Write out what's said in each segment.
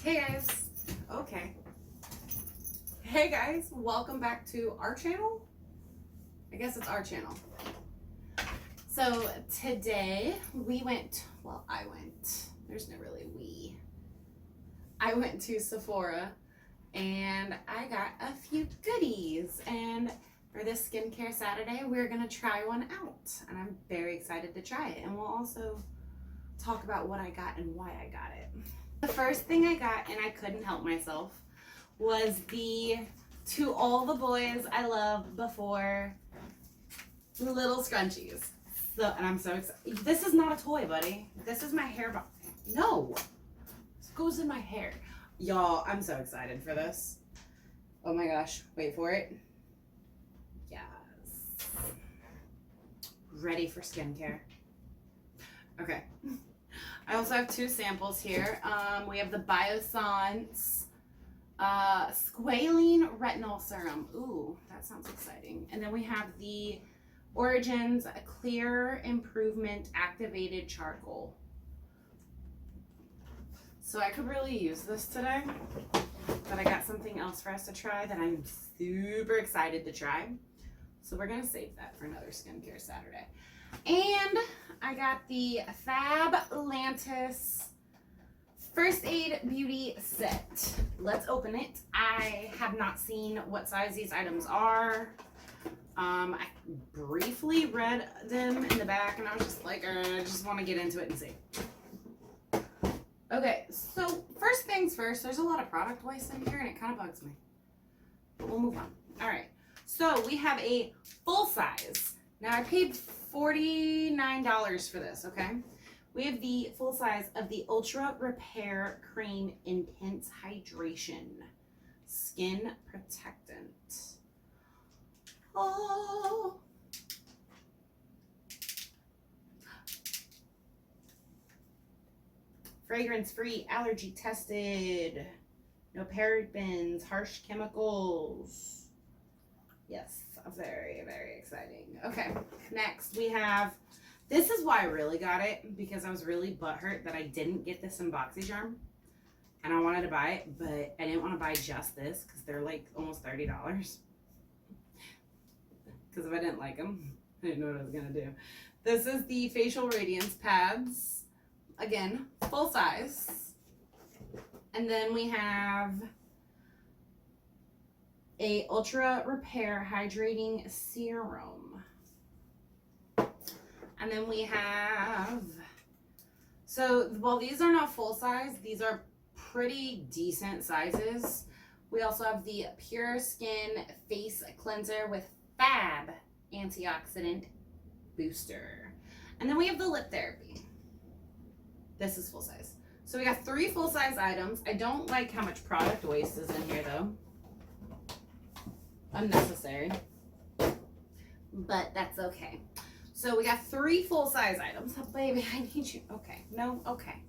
Hey guys. Okay. Hey guys, welcome back to our channel. I guess it's our channel. So today I went, there's no really we. I went to Sephora and I got a few goodies, and for this skincare Saturday, we're gonna try one out, and I'm very excited to try it, and we'll also talk about what I got and why I got it. The first thing I got, and I couldn't help myself, was the To All the Boys I Loved Before little scrunchies. So, and I'm so excited. This is not a toy, buddy. This is my hair box. No, this goes in my hair. Y'all, I'm so excited for this. Oh my gosh, wait for it. Yes. Ready for skincare. Okay. I also have two samples here. We have the Biossance Squalene Retinol Serum. Ooh, that sounds exciting. And then we have the Origins Clear Improvement Activated Charcoal. So I could really use this today, but I got something else for us to try that I'm super excited to try. So we're gonna save that for another skincare Saturday. And I got the Fablantis First Aid Beauty Set. Let's open it. I have not seen what size these items are. I briefly read them in the back and I was just like, I just want to get into it and see. Okay, so first things first, there's a lot of product waste in here and it kind of bugs me. But we'll move on. All right, so we have a full size. Now I paid $49 for this, okay? We have the full size of the Ultra Repair Cream Intense Hydration Skin Protectant. Oh. Fragrance-free, allergy tested, no parabens, harsh chemicals. Yes, very, very exciting. Okay, next we have, this is why I really got it, because I was really butthurt that I didn't get this in BoxyCharm, and I wanted to buy it, but I didn't want to buy just this, because they're like almost $30. Because if I didn't like them, I didn't know what I was going to do. This is the Facial Radiance Pads. Again, full size. And then we have a Ultra Repair Hydrating Serum. And then we have, so while these are not full size, these are pretty decent sizes. We also have the Pure Skin Face Cleanser with Fab Antioxidant Booster. And then we have the Lip Therapy. This is full size. So we got 3 full size items. I don't like how much product waste is in here though. Unnecessary. But that's okay. So we got 3 full size items. Oh, baby, I need you. Okay. No, okay.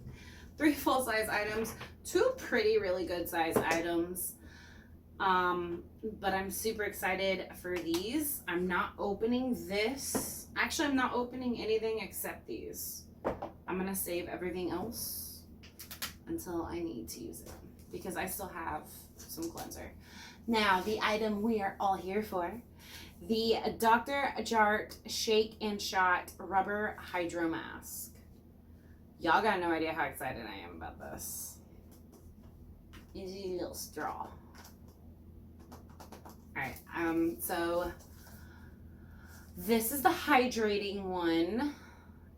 3 full size items. 2 pretty, really good size items. But I'm super excited for these. I'm not opening this. Actually, I'm not opening anything except these. I'm gonna save everything else until I need to use it because I still have some cleanser. Now, the item we are all here for, the Dr. Jart Shake and Shot Rubber Hydro Mask. Y'all got no idea how excited I am about this. Easy little straw. Alright, so this is the hydrating one.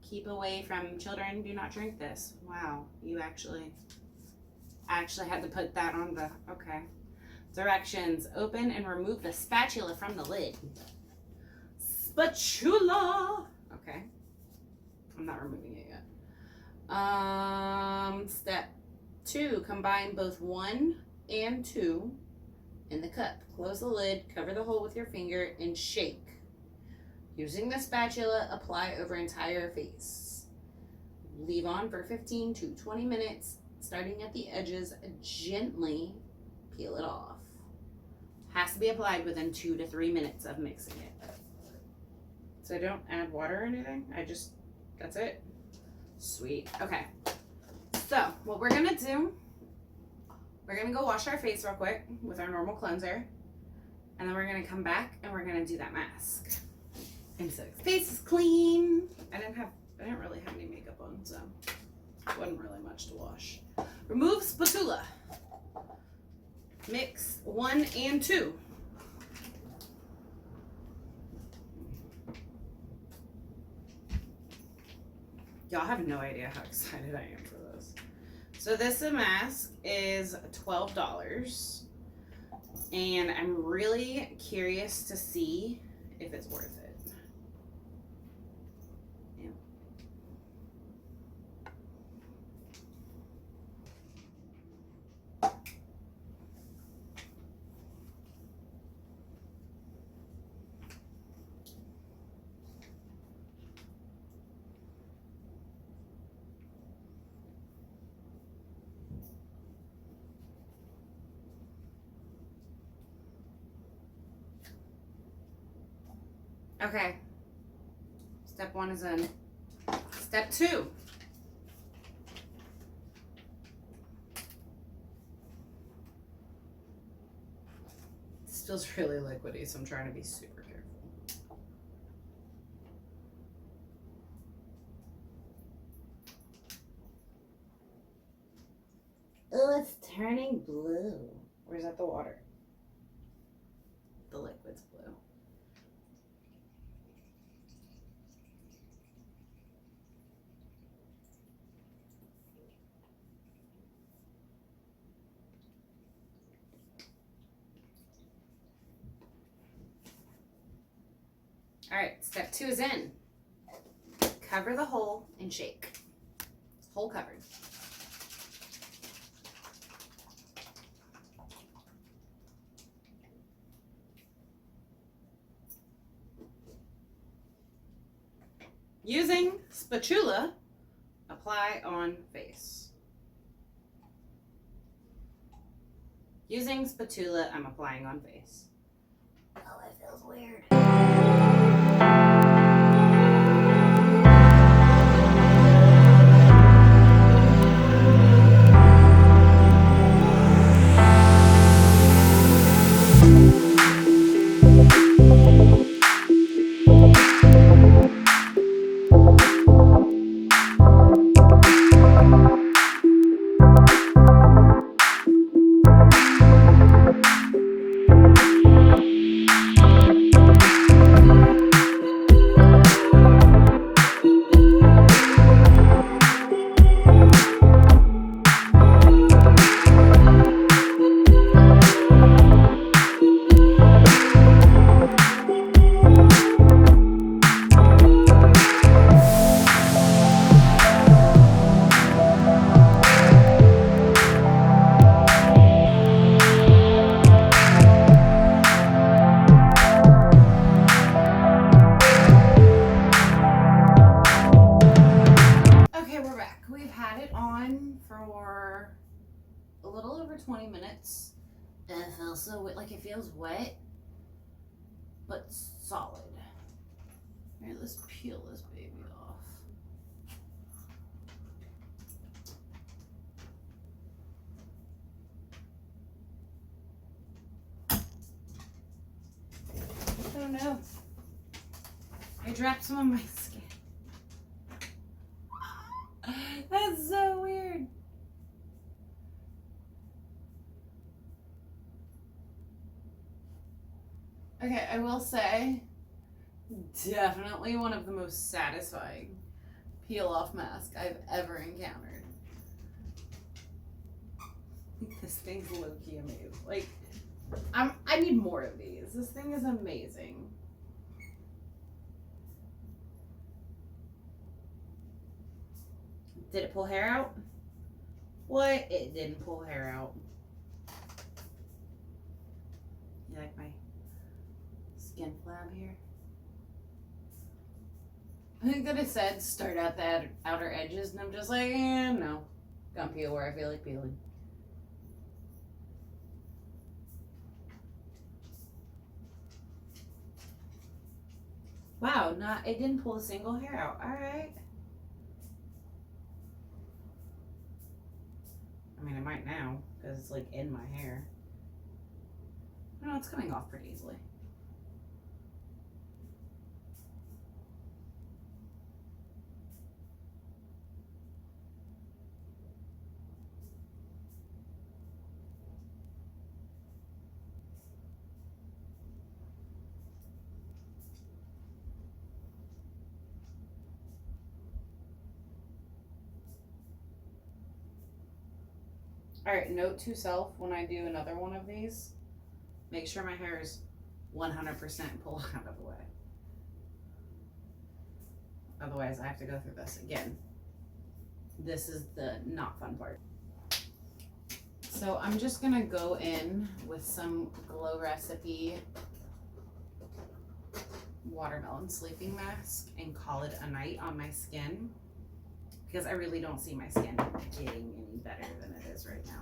Keep away from children, do not drink this. Wow, you actually had to put that on the, okay. Directions, open and remove the spatula from the lid. Spatula! Okay, I'm not removing it yet. Step 2, combine both 1 and 2 in the cup. Close the lid, cover the hole with your finger, and shake. Using the spatula, apply over entire face. Leave on for 15 to 20 minutes, starting at the edges, gently peel it off. Has to be applied within 2 to 3 minutes of mixing it. So I don't add water or anything, that's it. Sweet, okay. So what we're gonna do we're gonna go wash our face real quick with our normal cleanser. And then we're gonna come back and we're gonna do that mask. And so face is clean. I didn't really have any makeup on, so it wasn't really much to wash. Remove spatula. Mix 1 and 2. Y'all have no idea how excited I am for this. So this mask is $12. And I'm really curious to see if it's worth it. Yeah. Okay, step 1 is in. Step 2. This feels really liquidy, so I'm trying to be super careful. Oh, it's turning blue. Where's that the water? The liquid's blue. All right, step 2 is in. Cover the hole and shake. Hole covered. Using spatula, apply on face. Using spatula, I'm applying on face. Oh, it feels weird. For a little over 20 minutes. And it feels so wet, like it feels wet, but solid. All right, let's peel this baby off. I don't know. I dropped some on my skin. That's so weird. Okay, I will say, definitely one of the most satisfying peel off masks I've ever encountered. This thing's low-key amazing. Like, I need more of these. This thing is amazing. Did it pull hair out? What? It didn't pull hair out. You like my skin flab here? I think that it said start out the outer edges, and I'm just like, no. Gonna peel where I feel like peeling. Wow, it didn't pull a single hair out. All right. I mean, it might now, because because it's like in my hair. I don't know, it's coming off pretty easily. Alright, note to self, when I do another one of these, make sure my hair is 100% pulled out of the way. Otherwise, I have to go through this again. This is the not fun part. So I'm just gonna go in with some Glow Recipe watermelon sleeping mask and call it a night on my skin, because I really don't see my skin getting any better than it is right now.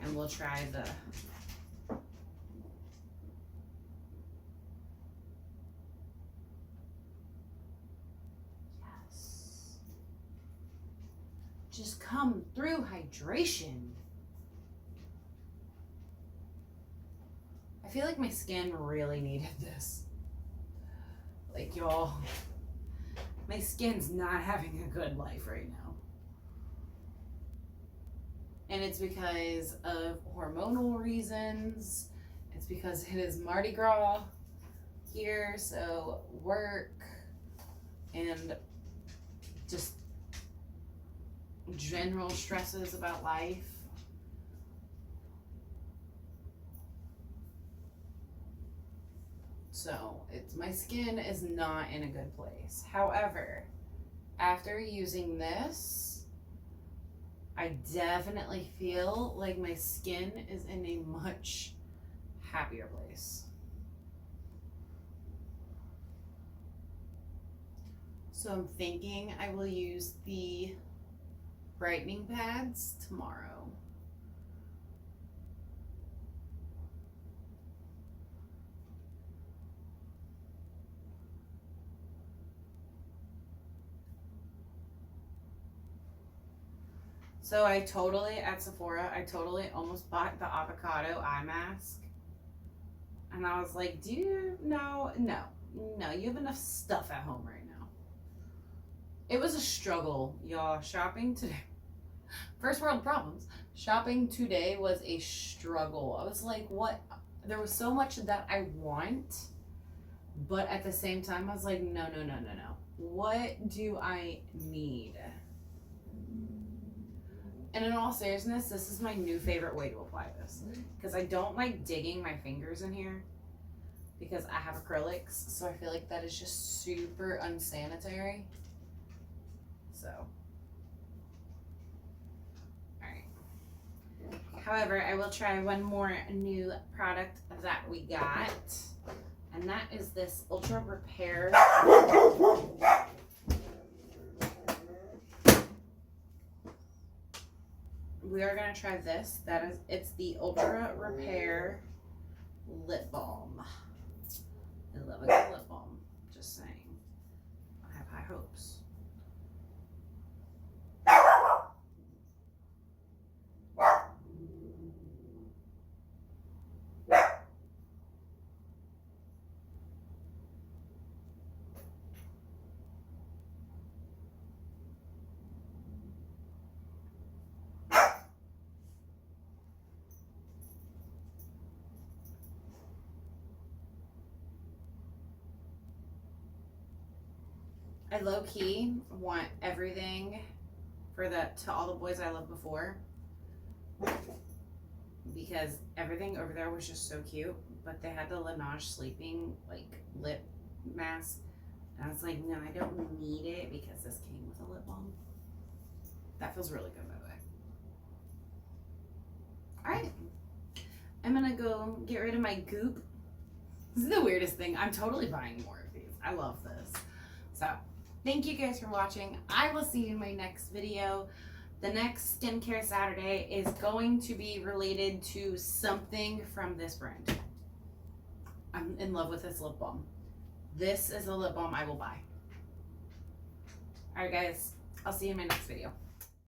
And we'll try the yes. Just come through hydration. I feel like my skin really needed this. Like, y'all, my skin's not having a good life right now. And it's because of hormonal reasons. It's because it is Mardi Gras here, so work and just general stresses about life. So my skin is not in a good place. However, after using this, I definitely feel like my skin is in a much happier place. So I'm thinking I will use the brightening pads tomorrow. So I totally, at Sephora, I totally almost bought the avocado eye mask. And I was like, do you? No, you have enough stuff at home right now. It was a struggle, y'all. Shopping today. First world problems. Shopping today was a struggle. I was like, what? There was so much that I want. But at the same time, I was like, no. What do I need? And in all seriousness, this is my new favorite way to apply this, because I don't like digging my fingers in here because I have acrylics, so I feel like that is just super unsanitary. So, alright. However, I will try one more new product that we got, and that is this Ultra Repair. We are going to try this. It's the Ultra Repair Lip Balm. I love a good lip balm. Just saying. I have high hopes. I low-key want everything to all the boys I loved before, because everything over there was just so cute, but they had the Laneige sleeping like lip mask, and I was like, no, I don't need it because this came with a lip balm. That feels really good, by the way. All right, I'm gonna go get rid of my goop. This is the weirdest thing. I'm totally buying more of these. I love this. So thank you guys for watching. I will see you in my next video. The next Skincare Saturday is going to be related to something from this brand. I'm in love with this lip balm. This is a lip balm I will buy. All right, guys. I'll see you in my next video.